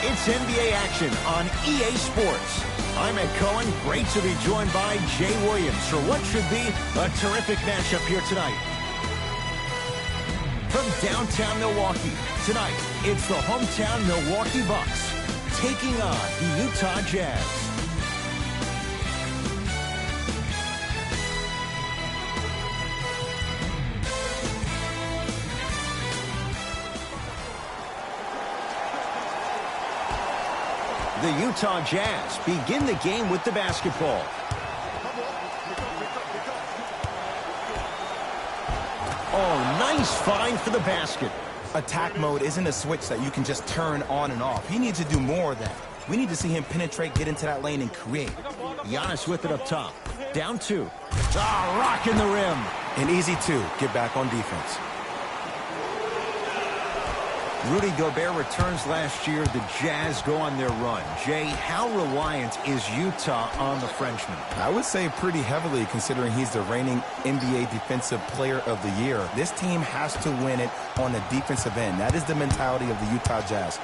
It's NBA action on EA Sports. I'm Ed Cohen. Great to be joined by Jay Williams for what should be a terrific matchup here tonight. From downtown Milwaukee, tonight it's the hometown Milwaukee Bucks taking on the Utah Jazz. The Utah Jazz begin the game with the basketball. Oh, nice find for the basket. Attack mode isn't a switch that you can just turn on and off. He needs to do more of that. We need to see him penetrate, get into that lane, and create. Giannis with it up top. Down two. Rocking the rim. An easy two. Get back on defense. Rudy Gobert returns last year. The Jazz go on their run. Jay, how reliant is Utah on the Frenchman? I would say pretty heavily, considering he's the reigning NBA Defensive Player of the Year. This team has to win it on the defensive end. That is the mentality of the Utah Jazz.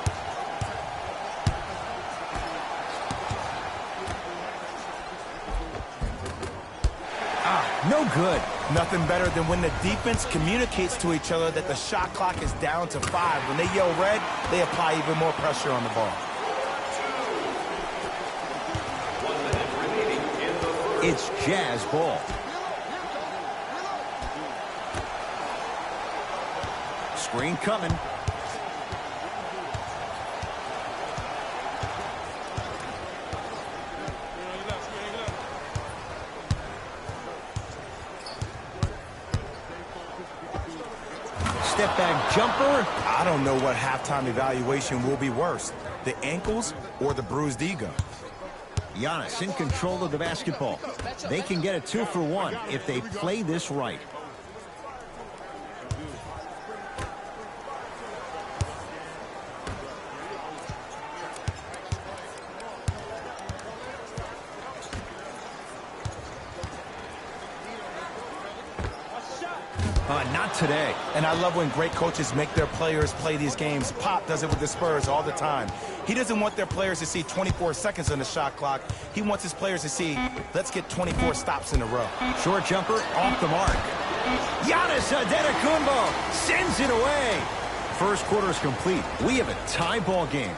No good. Nothing better than when the defense communicates to each other that the shot clock is down to 5. When they yell red, they apply even more pressure on the ball. It's Jazz ball. Screen coming. Step back jumper. I don't know what halftime evaluation will be worse, the ankles or the bruised ego. Giannis in control of the basketball. They can get a 2 for 1 if they play this right. Not today. And I love when great coaches make their players play these games. Pop does it with the Spurs all the time. He doesn't want their players to see 24 seconds on the shot clock. He wants his players to see, let's get 24 stops in a row. Short jumper off the mark. Giannis Antetokounmpo sends it away. First quarter is complete. We have a tie ball game.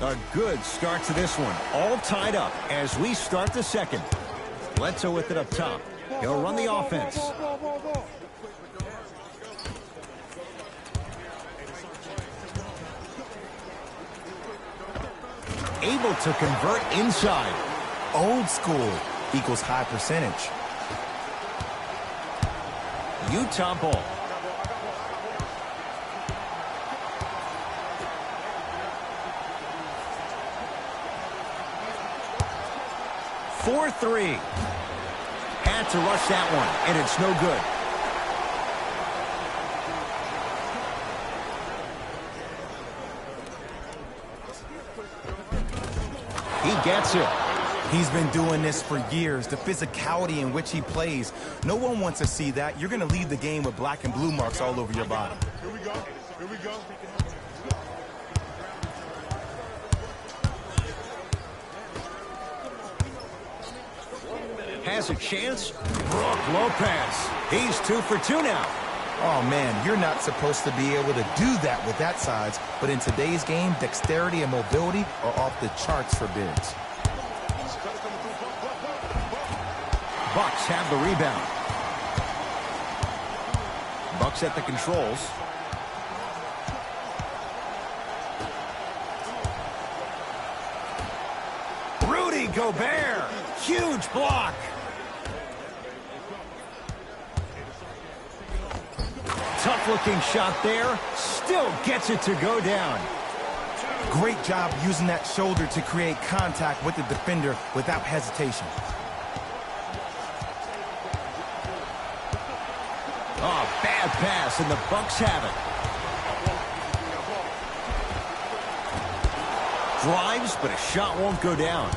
A good start to this one. All tied up as we start the second. Bledsoe with it up top. He'll run the offense. Able to convert inside. Old school equals high percentage. Utah ball. For 3. Had to rush that one, and it's no good. He gets it. He's been doing this for years. The physicality in which he plays. No one wants to see that. You're going to leave the game with black and blue marks all over your body. Here we go. Here we go. Has a chance. Brook Lopez. He's 2 for 2 now. Oh, man, you're not supposed to be able to do that with that size. But in today's game, dexterity and mobility are off the charts for bigs. Bucks have the rebound. Bucks at the controls. Rudy Gobert. Huge block. Tough looking shot there. Still gets it to go down. Great job using that shoulder to create contact with the defender without hesitation. Oh, bad pass, and the Bucks have it. Drives, but a shot won't go down.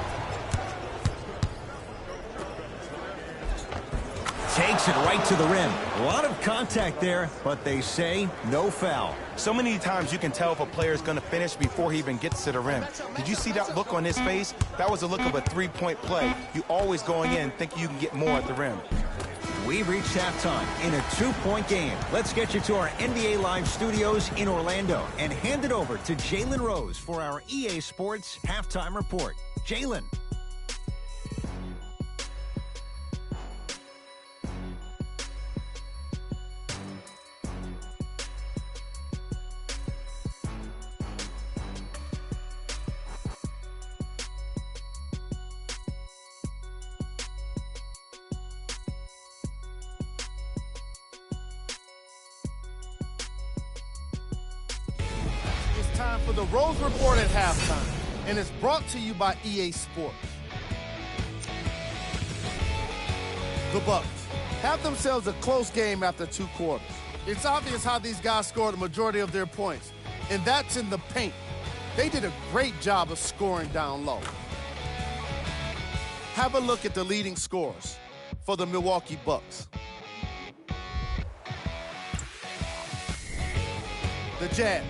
Takes it right to the rim. A lot of contact there, but they say no foul. So many times you can tell if a player is going to finish before he even gets to the rim. Did you see that look on his face? That was a look of a three-point play. You always going in thinking you can get more at the rim. We've reached halftime in a 2-point game. Let's get you to our NBA Live studios in Orlando and hand it over to Jalen Rose for our EA Sports Halftime Report. Jalen. Time for the Rose Report at halftime, and it's brought to you by EA Sports. The Bucks have themselves a close game after 2 quarters. It's obvious how these guys scored the majority of their points, and that's in the paint. They did a great job of scoring down low. Have a look at the leading scorers for the Milwaukee Bucks. The Jazz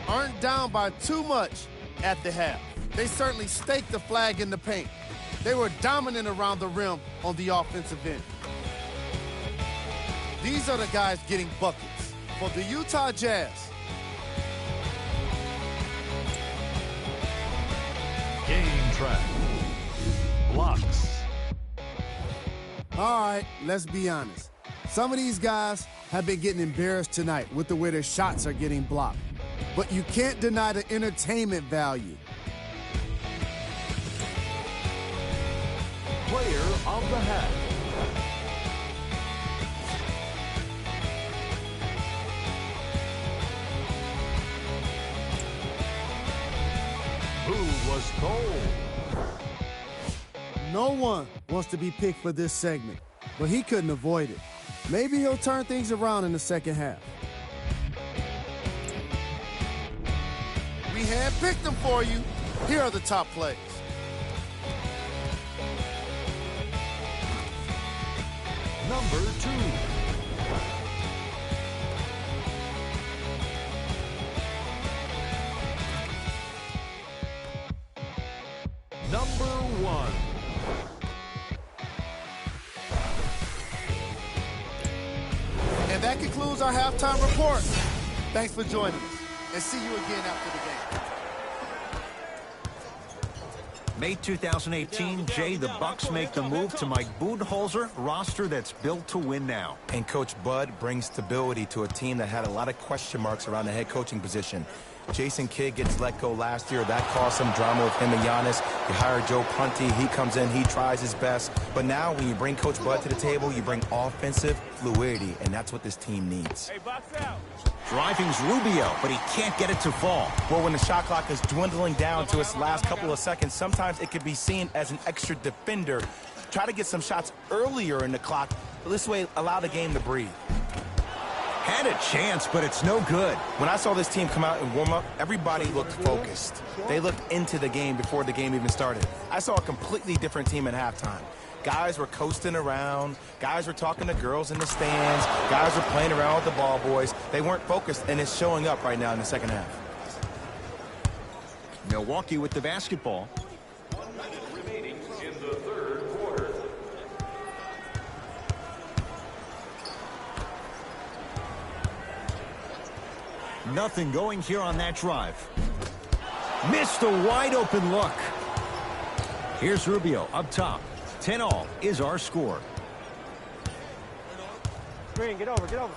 aren't down by too much at the half. They certainly staked the flag in the paint. They were dominant around the rim on the offensive end. These are the guys getting buckets for the Utah Jazz. Game track. Blocks. All right, let's be honest. Some of these guys have been getting embarrassed tonight with the way their shots are getting blocked. But you can't deny the entertainment value. Player of the half. Who was cold? No one wants to be picked for this segment, but he couldn't avoid it. Maybe he'll turn things around in the second half. We handpicked them for you. Here are the top plays. Number 2. Number 1. And that concludes our halftime report. Thanks for joining us, and see you again after the game. May 2018, Jay, the Bucks make the move to Mike Budenholzer, roster that's built to win now. And Coach Bud brings stability to a team that had a lot of question marks around the head coaching position. Jason Kidd gets let go last year. That caused some drama with him and Giannis. You hire Joe Prunty. He comes in. He tries his best. But now when you bring Coach Bud to the table, you bring offensive fluidity, and that's what this team needs. Hey, box out. Driving's Rubio, but he can't get it to fall. Well, when the shot clock is dwindling down to its last couple of seconds, sometimes it could be seen as an extra defender. Try to get some shots earlier in the clock. This way, allow the game to breathe. Had a chance, but it's no good. When I saw this team come out and warm up, everybody looked focused. They looked into the game before the game even started. I saw a completely different team at halftime. Guys were coasting around. Guys were talking to girls in the stands. Guys were playing around with the ball boys. They weren't focused, and it's showing up right now in the second half. Milwaukee with the basketball. 1 minute remaining in the third quarter. Nothing going here on that drive. Missed a wide open look. Here's Rubio up top. 10-all is our score. Green, get over, get over.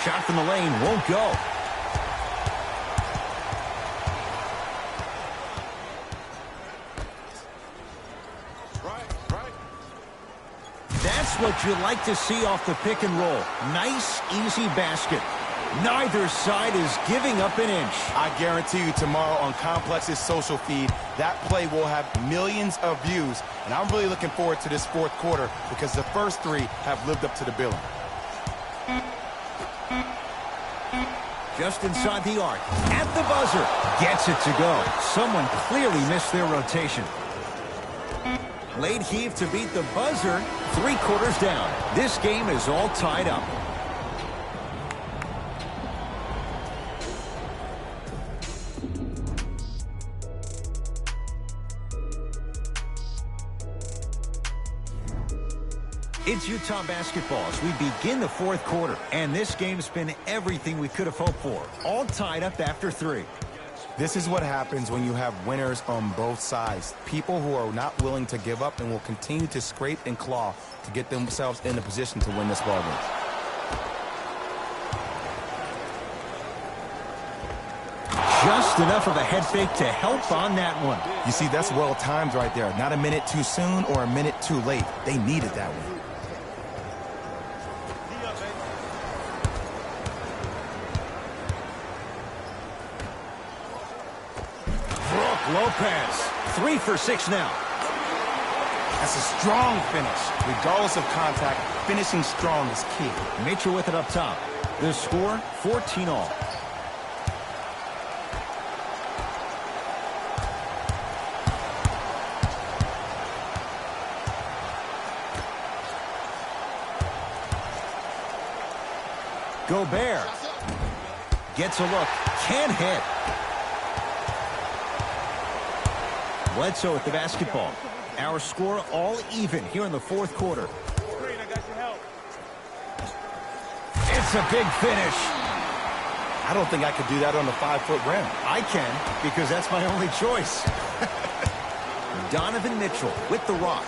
Shot from the lane won't go. what you like to see off the pick and roll. Nice, easy basket. Neither side is giving up an inch. I guarantee you tomorrow on Complex's social feed, that play will have millions of views. And I'm really looking forward to this fourth quarter because the first three have lived up to the billing. Just inside the arc. At the buzzer. Gets it to go. Someone clearly missed their rotation. Late heave to beat the buzzer. 3 quarters down. This game is all tied up. It's Utah basketball as we begin the fourth quarter, and this game's been everything we could have hoped for. All tied up after 3. This is what happens when you have winners on both sides. People who are not willing to give up and will continue to scrape and claw to get themselves in a position to win this ballgame. Just enough of a head fake to help on that one. You see, that's well timed right there. Not a minute too soon or a minute too late. They needed that one. Lopez, 3 for 6 now. That's a strong finish. Regardless of contact, finishing strong is key. Mitchell with it up top. The score, 14 all. Gobert gets a look, can't hit. Bledsoe with the basketball. Our score all even here in the fourth quarter. It's a big finish. I don't think I could do that on the 5-foot rim. I can, because that's my only choice. Donovan Mitchell with the rock.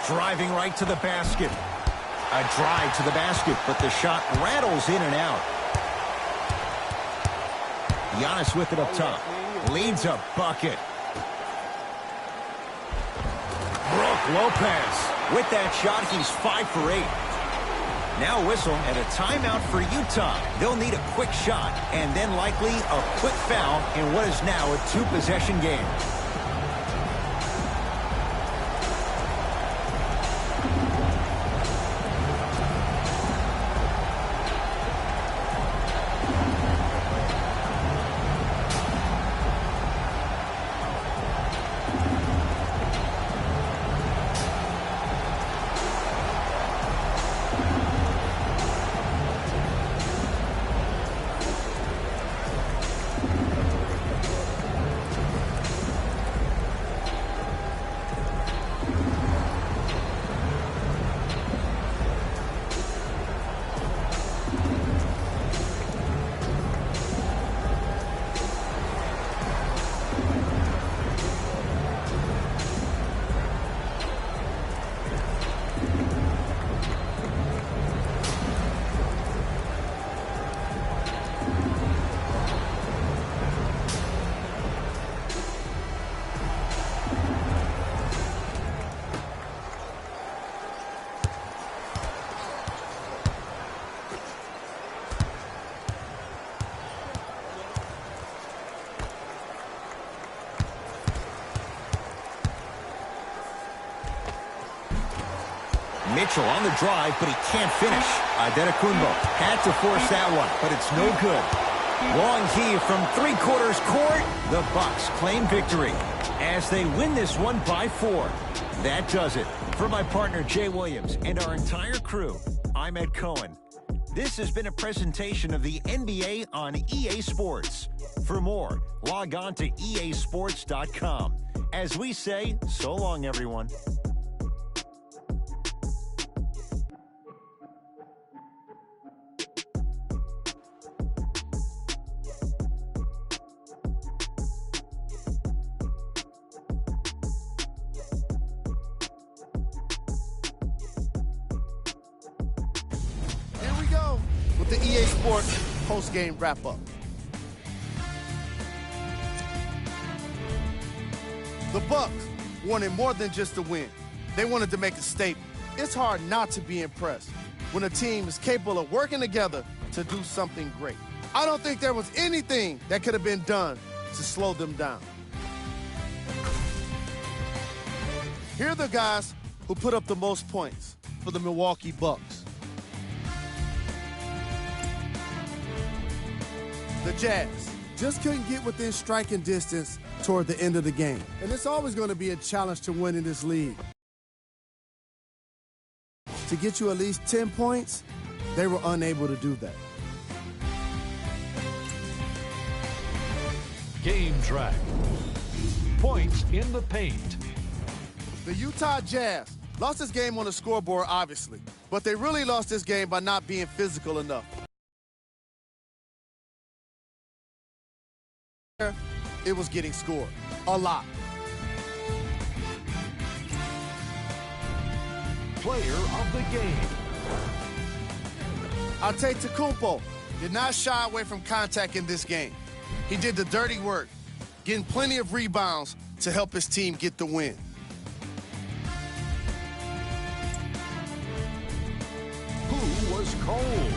Driving right to the basket. A drive to the basket, but the shot rattles in and out. Giannis with it up top. Leads a bucket. Brook Lopez. With that shot, he's 5 for 8. Now whistle and a timeout for Utah. They'll need a quick shot and then likely a quick foul in what is now a 2-possession game. Mitchell on the drive, but he can't finish. Adetokunbo had to force that one, but it's no good. Long heave from 3/4 court. The Bucks claim victory as they win this one by 4. That does it. For my partner, Jay Williams, and our entire crew, I'm Ed Cohen. This has been a presentation of the NBA on EA Sports. For more, log on to easports.com. As we say, so long, everyone. the EA Sports post-game wrap-up. The Bucks wanted more than just a win. They wanted to make a statement. It's hard not to be impressed when a team is capable of working together to do something great. I don't think there was anything that could have been done to slow them down. Here are the guys who put up the most points for the Milwaukee Bucks. The Jazz just couldn't get within striking distance toward the end of the game. And it's always going to be a challenge to win in this league. To get you at least 10 points, they were unable to do that. Game track. Points in the paint. The Utah Jazz lost this game on the scoreboard, obviously, but they really lost this game by not being physical enough. It was getting scored a lot. Player of the game. Antetokounmpo did not shy away from contact in this game. He did the dirty work, getting plenty of rebounds to help his team get the win. Who was cold?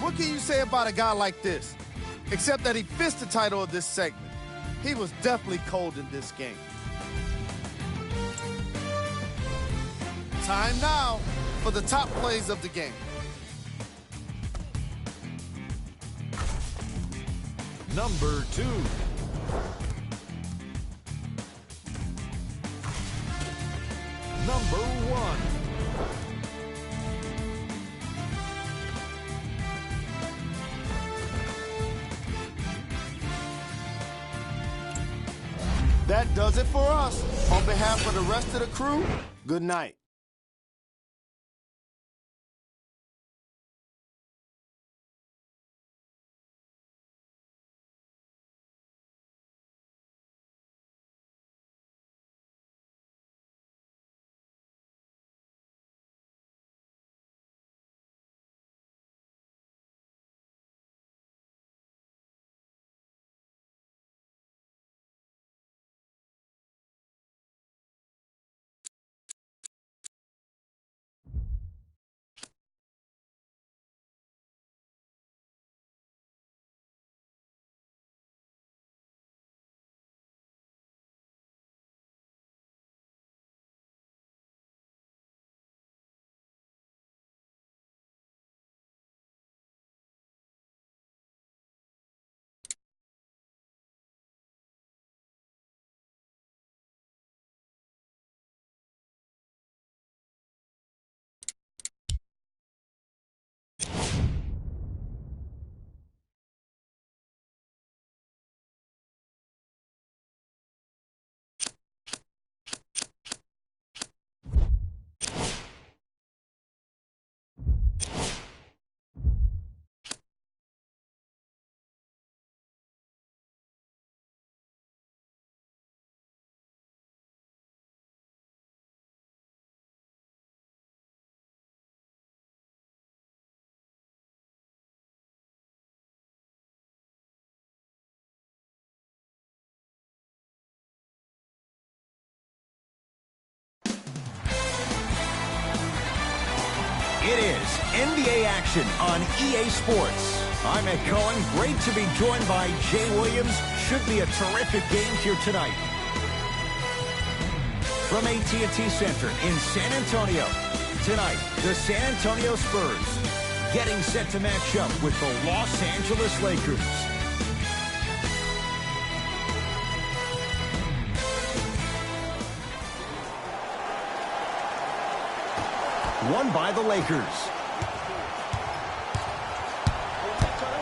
What can you say about a guy like this? Except that he fits the title of this segment. He was definitely cold in this game. Time now for the top plays of the game. Number 2. Number 1. That does it for us. On behalf of the rest of the crew, good night. It is NBA action on EA Sports. I'm Ed Cohen. Great to be joined by Jay Williams. Should be a terrific game here tonight. From AT&T Center in San Antonio. Tonight, the San Antonio Spurs getting set to match up with the Los Angeles Lakers. Won by the Lakers.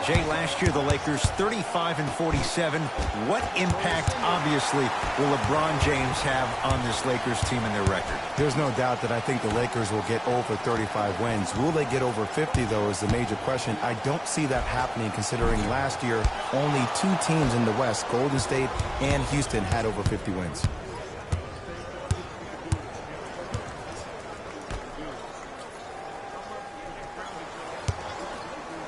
Jay, last year the Lakers 35-47. What impact, obviously, will LeBron James have on this Lakers team and their record? There's no doubt that I think the Lakers will get over 35 wins. Will they get over 50, though, is the major question. I don't see that happening, considering last year only 2 teams in the West, Golden State and Houston, had over 50 wins.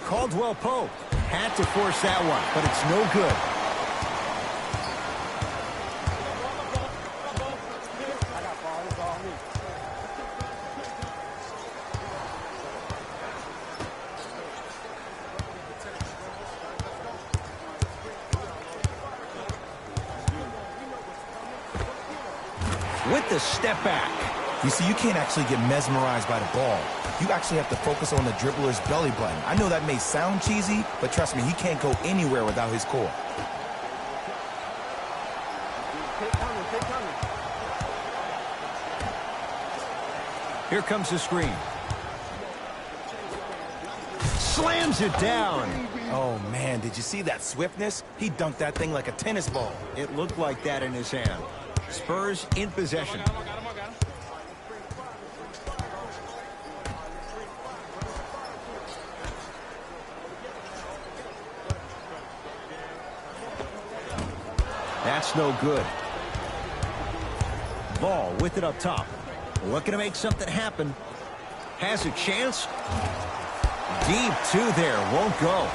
Caldwell Pope had to force that one, but it's no good. With the step back. You see, you can't actually get mesmerized by the ball. You actually have to focus on the dribbler's belly button. I know that may sound cheesy, but trust me, he can't go anywhere without his core. Here comes the screen. Slams it down. Oh, man, did you see that swiftness? He dunked that thing like a tennis ball. It looked like that in his hand. Spurs in possession. That's no good. Ball with it up top. Looking to make something happen. Has a chance. Deep two there. Won't go.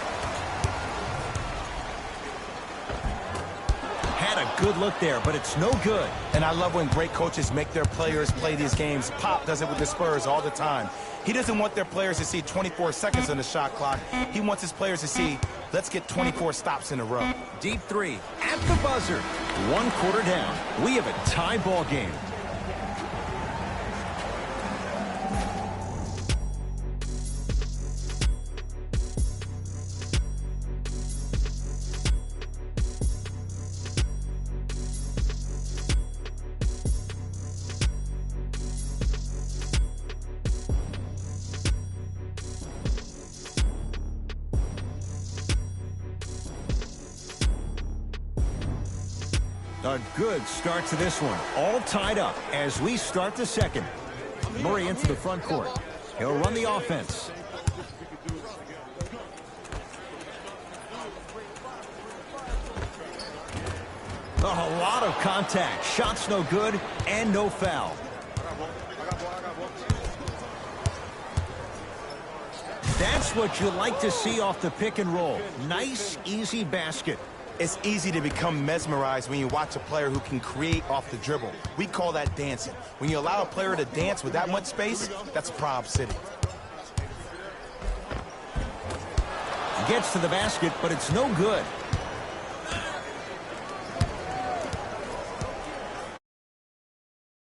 Had a good look there, but it's no good. And I love when great coaches make their players play these games. Pop does it with the Spurs all the time. He doesn't want their players to see 24 seconds on the shot clock. He wants his players to see, let's get 24 stops in a row. Deep three at the buzzer. 1 quarter down. We have a tie ball game. A good start to this one. All tied up as we start the second. Murray into the front court. He'll run the offense. A lot of contact. Shots no good and no foul. That's what you like to see off the pick and roll. Nice, easy basket. It's easy to become mesmerized when you watch a player who can create off the dribble. We call that dancing. When you allow a player to dance with that much space, that's Prob City. Gets to the basket, but it's no good.